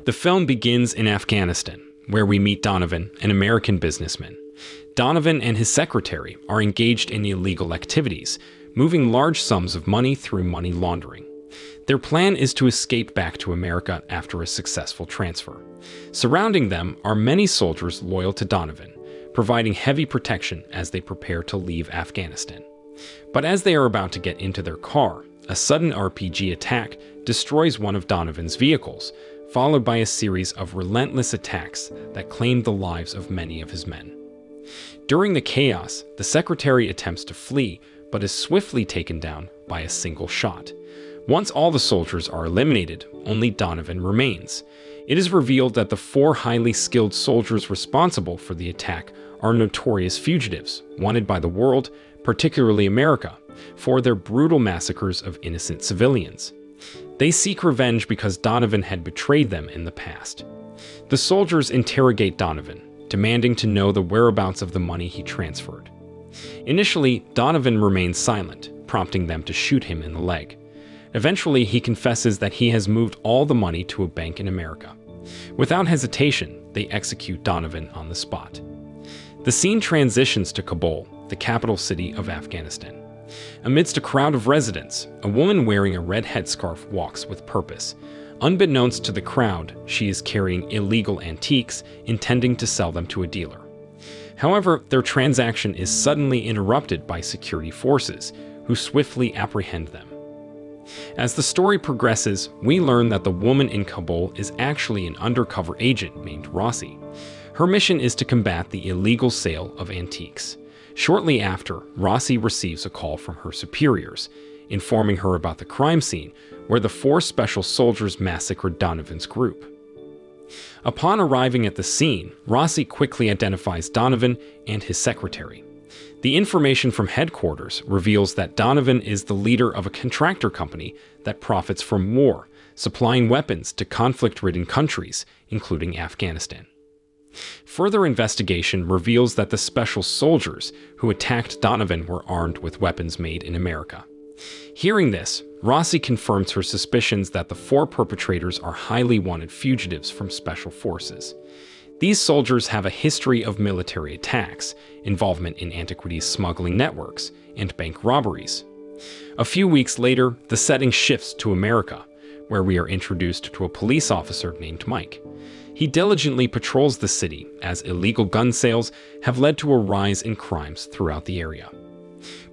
The film begins in Afghanistan, where we meet Donovan, an American businessman. Donovan and his secretary are engaged in illegal activities, moving large sums of money through money laundering. Their plan is to escape back to America after a successful transfer. Surrounding them are many soldiers loyal to Donovan, providing heavy protection as they prepare to leave Afghanistan. But as they are about to get into their car, a sudden RPG attack destroys one of Donovan's vehicles, followed by a series of relentless attacks that claim the lives of many of his men. During the chaos, the secretary attempts to flee, but is swiftly taken down by a single shot. Once all the soldiers are eliminated, only Donovan remains. It is revealed that the 4 highly skilled soldiers responsible for the attack are notorious fugitives, wanted by the world, particularly America, for their brutal massacres of innocent civilians. They seek revenge because Donovan had betrayed them in the past. The soldiers interrogate Donovan, demanding to know the whereabouts of the money he transferred. Initially, Donovan remains silent, prompting them to shoot him in the leg. Eventually, he confesses that he has moved all the money to a bank in America. Without hesitation, they execute Donovan on the spot. The scene transitions to Kabul, the capital city of Afghanistan. Amidst a crowd of residents, a woman wearing a red headscarf walks with purpose. Unbeknownst to the crowd, she is carrying illegal antiques, intending to sell them to a dealer. However, their transaction is suddenly interrupted by security forces, who swiftly apprehend them. As the story progresses, we learn that the woman in Kabul is actually an undercover agent named Rossi. Her mission is to combat the illegal sale of antiques. Shortly after, Rossi receives a call from her superiors, informing her about the crime scene where the 4 special soldiers massacred Donovan's group. Upon arriving at the scene, Rossi quickly identifies Donovan and his secretary. The information from headquarters reveals that Donovan is the leader of a contractor company that profits from war, supplying weapons to conflict-ridden countries, including Afghanistan. Further investigation reveals that the special soldiers who attacked Donovan were armed with weapons made in America. Hearing this, Rossi confirms her suspicions that the 4 perpetrators are highly wanted fugitives from special forces. These soldiers have a history of military attacks, involvement in antiquities smuggling networks, and bank robberies. A few weeks later, the setting shifts to America, where we are introduced to a police officer named Mike. He diligently patrols the city as illegal gun sales have led to a rise in crimes throughout the area.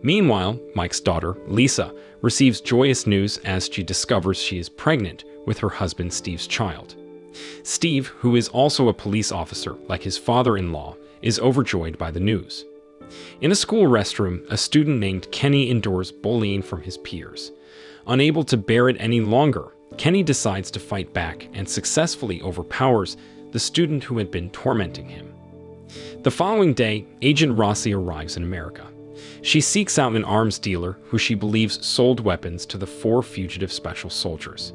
Meanwhile, Mike's daughter, Lisa, receives joyous news as she discovers she is pregnant with her husband Steve's child. Steve, who is also a police officer like his father-in-law, is overjoyed by the news. In a school restroom, a student named Kenny endures bullying from his peers. Unable to bear it any longer, Kenny decides to fight back and successfully overpowers the student who had been tormenting him. The following day, Agent Rossi arrives in America. She seeks out an arms dealer who she believes sold weapons to the 4 fugitive special soldiers.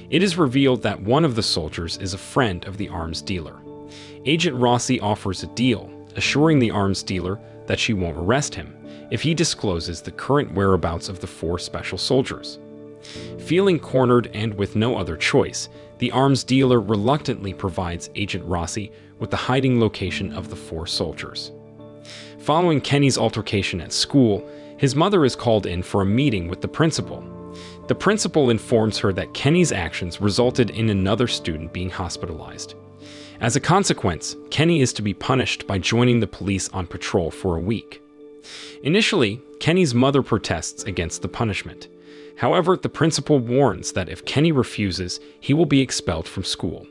It is revealed that one of the soldiers is a friend of the arms dealer. Agent Rossi offers a deal, assuring the arms dealer that she won't arrest him if he discloses the current whereabouts of the 4 special soldiers. Feeling cornered and with no other choice, the arms dealer reluctantly provides Agent Rossi with the hiding location of the 4 soldiers. Following Kenny's altercation at school, his mother is called in for a meeting with the principal. The principal informs her that Kenny's actions resulted in another student being hospitalized. As a consequence, Kenny is to be punished by joining the police on patrol for a week. Initially, Kenny's mother protests against the punishment. However, the principal warns that if Kenny refuses, he will be expelled from school.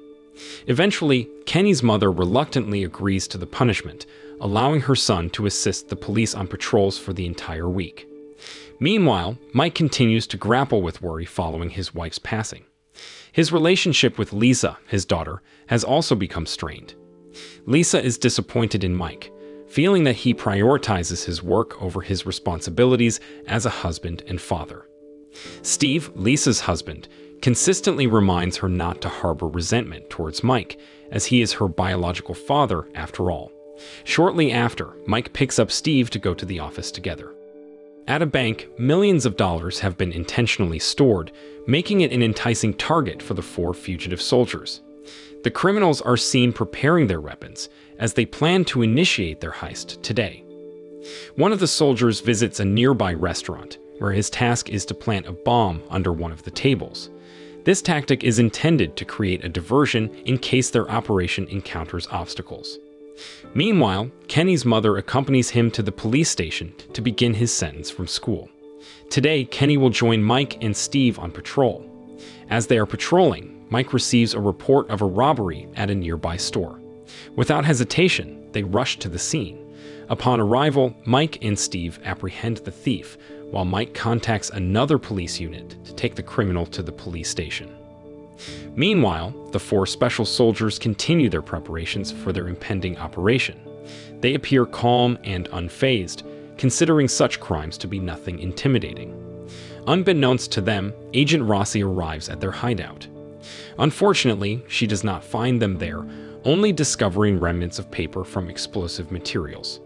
Eventually, Kenny's mother reluctantly agrees to the punishment, allowing her son to assist the police on patrols for the entire week. Meanwhile, Mike continues to grapple with worry following his wife's passing. His relationship with Lisa, his daughter, has also become strained. Lisa is disappointed in Mike, feeling that he prioritizes his work over his responsibilities as a husband and father. Steve, Lisa's husband, consistently reminds her not to harbor resentment towards Mike, as he is her biological father after all. Shortly after, Mike picks up Steve to go to the office together. At a bank, millions of dollars have been intentionally stored, making it an enticing target for the 4 fugitive soldiers. The criminals are seen preparing their weapons as they plan to initiate their heist today. One of the soldiers visits a nearby restaurant where his task is to plant a bomb under one of the tables. This tactic is intended to create a diversion in case their operation encounters obstacles. Meanwhile, Kenny's mother accompanies him to the police station to begin his sentence from school. Today, Kenny will join Mike and Steve on patrol. As they are patrolling, Mike receives a report of a robbery at a nearby store. Without hesitation, they rush to the scene. Upon arrival, Mike and Steve apprehend the thief, while Mike contacts another police unit to take the criminal to the police station. Meanwhile, the four special soldiers continue their preparations for their impending operation. They appear calm and unfazed, considering such crimes to be nothing intimidating. Unbeknownst to them, Agent Rossi arrives at their hideout. Unfortunately, she does not find them there, only discovering remnants of paper from explosive materials.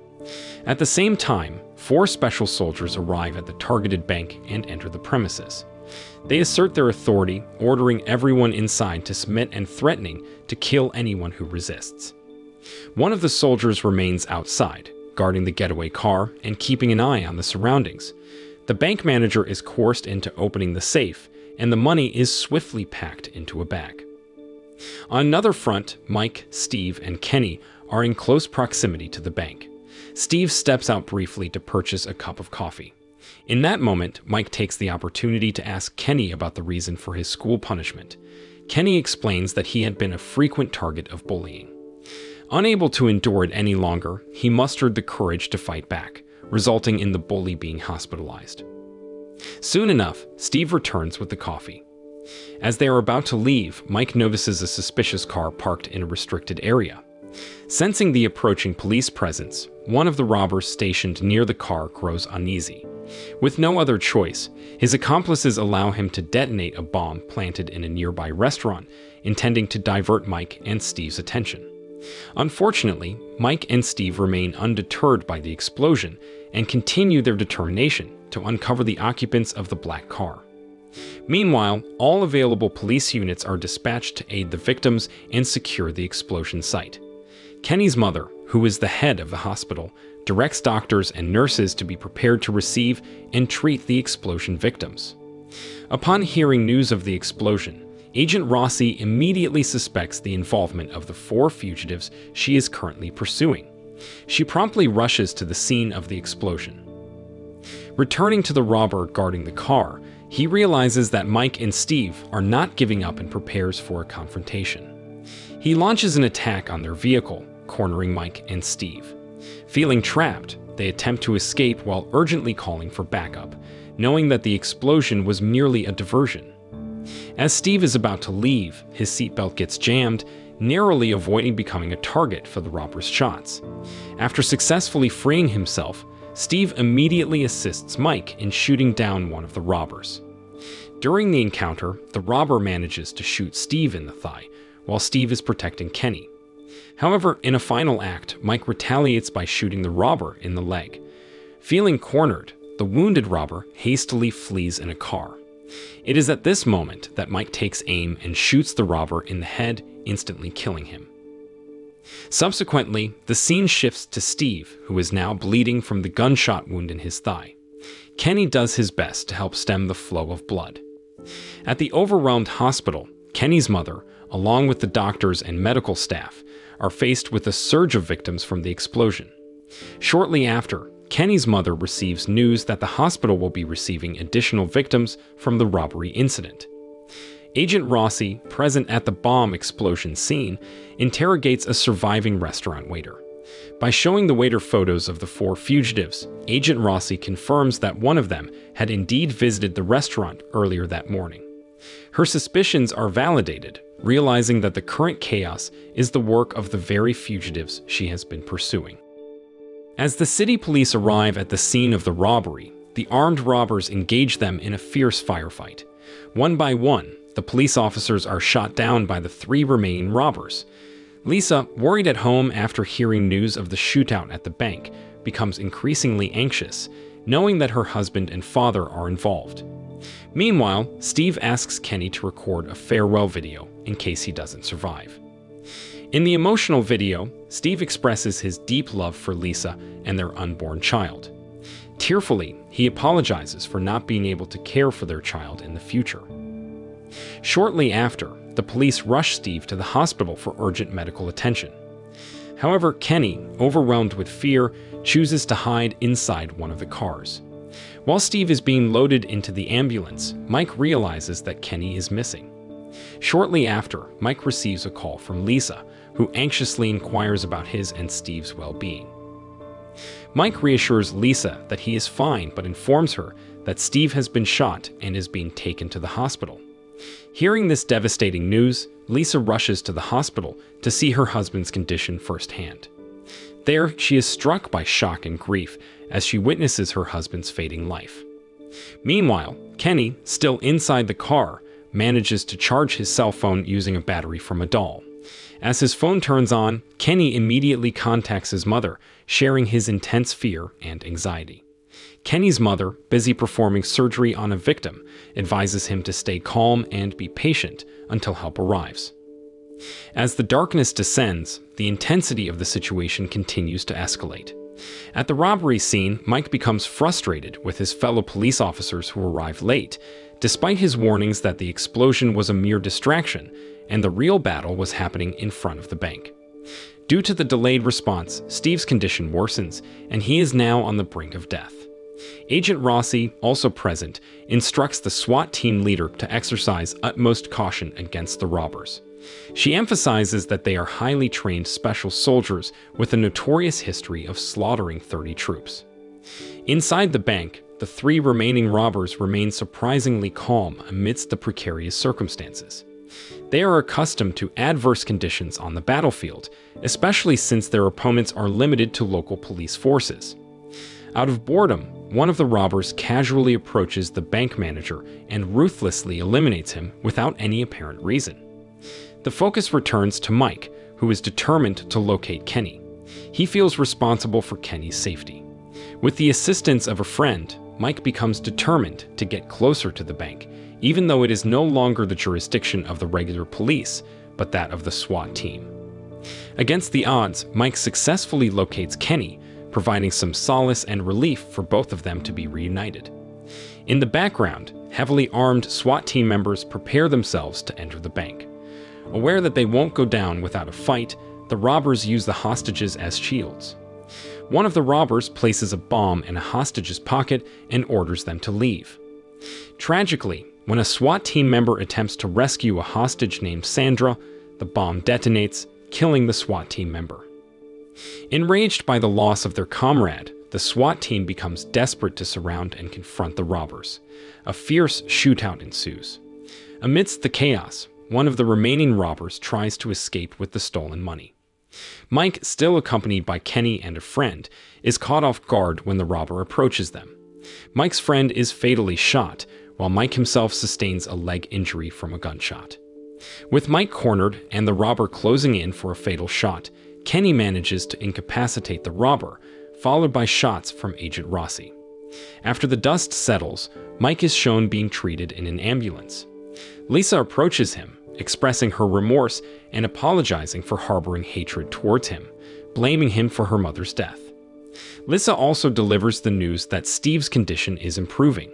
At the same time, four special soldiers arrive at the targeted bank and enter the premises. They assert their authority, ordering everyone inside to submit and threatening to kill anyone who resists. One of the soldiers remains outside, guarding the getaway car and keeping an eye on the surroundings. The bank manager is coerced into opening the safe, and the money is swiftly packed into a bag. On another front, Mike, Steve, and Kenny are in close proximity to the bank. Steve steps out briefly to purchase a cup of coffee. In that moment, Mike takes the opportunity to ask Kenny about the reason for his school punishment. Kenny explains that he had been a frequent target of bullying. Unable to endure it any longer, he mustered the courage to fight back, resulting in the bully being hospitalized. Soon enough, Steve returns with the coffee. As they are about to leave, Mike notices a suspicious car parked in a restricted area. Sensing the approaching police presence, one of the robbers stationed near the car grows uneasy. With no other choice, his accomplices allow him to detonate a bomb planted in a nearby restaurant, intending to divert Mike and Steve's attention. Unfortunately, Mike and Steve remain undeterred by the explosion and continue their determination to uncover the occupants of the black car. Meanwhile, all available police units are dispatched to aid the victims and secure the explosion site. Kenny's mother, who is the head of the hospital, directs doctors and nurses to be prepared to receive and treat the explosion victims. Upon hearing news of the explosion, Agent Rossi immediately suspects the involvement of the four fugitives she is currently pursuing. She promptly rushes to the scene of the explosion. Returning to the robber guarding the car, he realizes that Mike and Steve are not giving up and prepares for a confrontation. He launches an attack on their vehicle, cornering Mike and Steve. Feeling trapped, they attempt to escape while urgently calling for backup, knowing that the explosion was merely a diversion. As Steve is about to leave, his seatbelt gets jammed, narrowly avoiding becoming a target for the robber's shots. After successfully freeing himself, Steve immediately assists Mike in shooting down one of the robbers. During the encounter, the robber manages to shoot Steve in the thigh, while Steve is protecting Kenny. However, in a final act, Mike retaliates by shooting the robber in the leg. Feeling cornered, the wounded robber hastily flees in a car. It is at this moment that Mike takes aim and shoots the robber in the head, instantly killing him. Subsequently, the scene shifts to Steve, who is now bleeding from the gunshot wound in his thigh. Kenny does his best to help stem the flow of blood. At the overwhelmed hospital, Kenny's mother, along with the doctors and medical staff, are faced with a surge of victims from the explosion. Shortly after, Kenny's mother receives news that the hospital will be receiving additional victims from the robbery incident. Agent Rossi, present at the bomb explosion scene, interrogates a surviving restaurant waiter. By showing the waiter photos of the four fugitives, Agent Rossi confirms that one of them had indeed visited the restaurant earlier that morning. Her suspicions are validated, realizing that the current chaos is the work of the very fugitives she has been pursuing. As the city police arrive at the scene of the robbery, the armed robbers engage them in a fierce firefight. One by one, the police officers are shot down by the three remaining robbers. Lisa, worried at home after hearing news of the shootout at the bank, becomes increasingly anxious, knowing that her husband and father are involved. Meanwhile, Steve asks Kenny to record a farewell video in case he doesn't survive. In the emotional video, Steve expresses his deep love for Lisa and their unborn child. Tearfully, he apologizes for not being able to care for their child in the future. Shortly after, the police rush Steve to the hospital for urgent medical attention. However, Kenny, overwhelmed with fear, chooses to hide inside one of the cars. While Steve is being loaded into the ambulance, Mike realizes that Kenny is missing. Shortly after, Mike receives a call from Lisa, who anxiously inquires about his and Steve's well-being. Mike reassures Lisa that he is fine, but informs her that Steve has been shot and is being taken to the hospital. Hearing this devastating news, Lisa rushes to the hospital to see her husband's condition firsthand. There, she is struck by shock and grief as she witnesses her husband's fading life. Meanwhile, Kenny, still inside the car, manages to charge his cell phone using a battery from a doll. As his phone turns on, Kenny immediately contacts his mother, sharing his intense fear and anxiety. Kenny's mother, busy performing surgery on a victim, advises him to stay calm and be patient until help arrives. As the darkness descends, the intensity of the situation continues to escalate. At the robbery scene, Mike becomes frustrated with his fellow police officers who arrive late, despite his warnings that the explosion was a mere distraction and the real battle was happening in front of the bank. Due to the delayed response, Steve's condition worsens, and he is now on the brink of death. Agent Rossi, also present, instructs the SWAT team leader to exercise utmost caution against the robbers. She emphasizes that they are highly trained special soldiers with a notorious history of slaughtering 30 troops. Inside the bank, the 3 remaining robbers remain surprisingly calm amidst the precarious circumstances. They are accustomed to adverse conditions on the battlefield, especially since their opponents are limited to local police forces. Out of boredom, one of the robbers casually approaches the bank manager and ruthlessly eliminates him without any apparent reason. The focus returns to Mike, who is determined to locate Kenny. He feels responsible for Kenny's safety. With the assistance of a friend, Mike becomes determined to get closer to the bank, even though it is no longer the jurisdiction of the regular police, but that of the SWAT team. Against the odds, Mike successfully locates Kenny, providing some solace and relief for both of them to be reunited. In the background, heavily armed SWAT team members prepare themselves to enter the bank. Aware that they won't go down without a fight, the robbers use the hostages as shields. One of the robbers places a bomb in a hostage's pocket and orders them to leave. Tragically, when a SWAT team member attempts to rescue a hostage named Sandra, the bomb detonates, killing the SWAT team member. Enraged by the loss of their comrade, the SWAT team becomes desperate to surround and confront the robbers. A fierce shootout ensues. Amidst the chaos, one of the remaining robbers tries to escape with the stolen money. Mike, still accompanied by Kenny and a friend, is caught off guard when the robber approaches them. Mike's friend is fatally shot, while Mike himself sustains a leg injury from a gunshot. With Mike cornered and the robber closing in for a fatal shot, Kenny manages to incapacitate the robber, followed by shots from Agent Rossi. After the dust settles, Mike is shown being treated in an ambulance. Lisa approaches him, expressing her remorse and apologizing for harboring hatred towards him, blaming him for her mother's death. Lisa also delivers the news that Steve's condition is improving.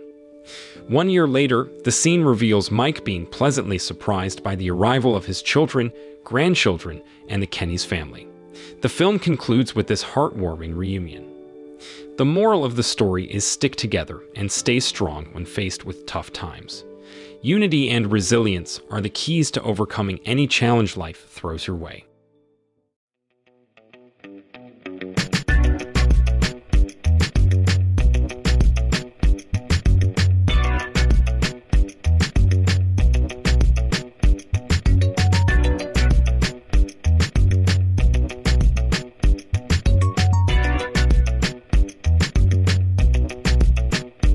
1 year later, the scene reveals Mike being pleasantly surprised by the arrival of his children, grandchildren, and the Kenny's family. The film concludes with this heartwarming reunion. The moral of the story is stick together and stay strong when faced with tough times. Unity and resilience are the keys to overcoming any challenge life throws your way.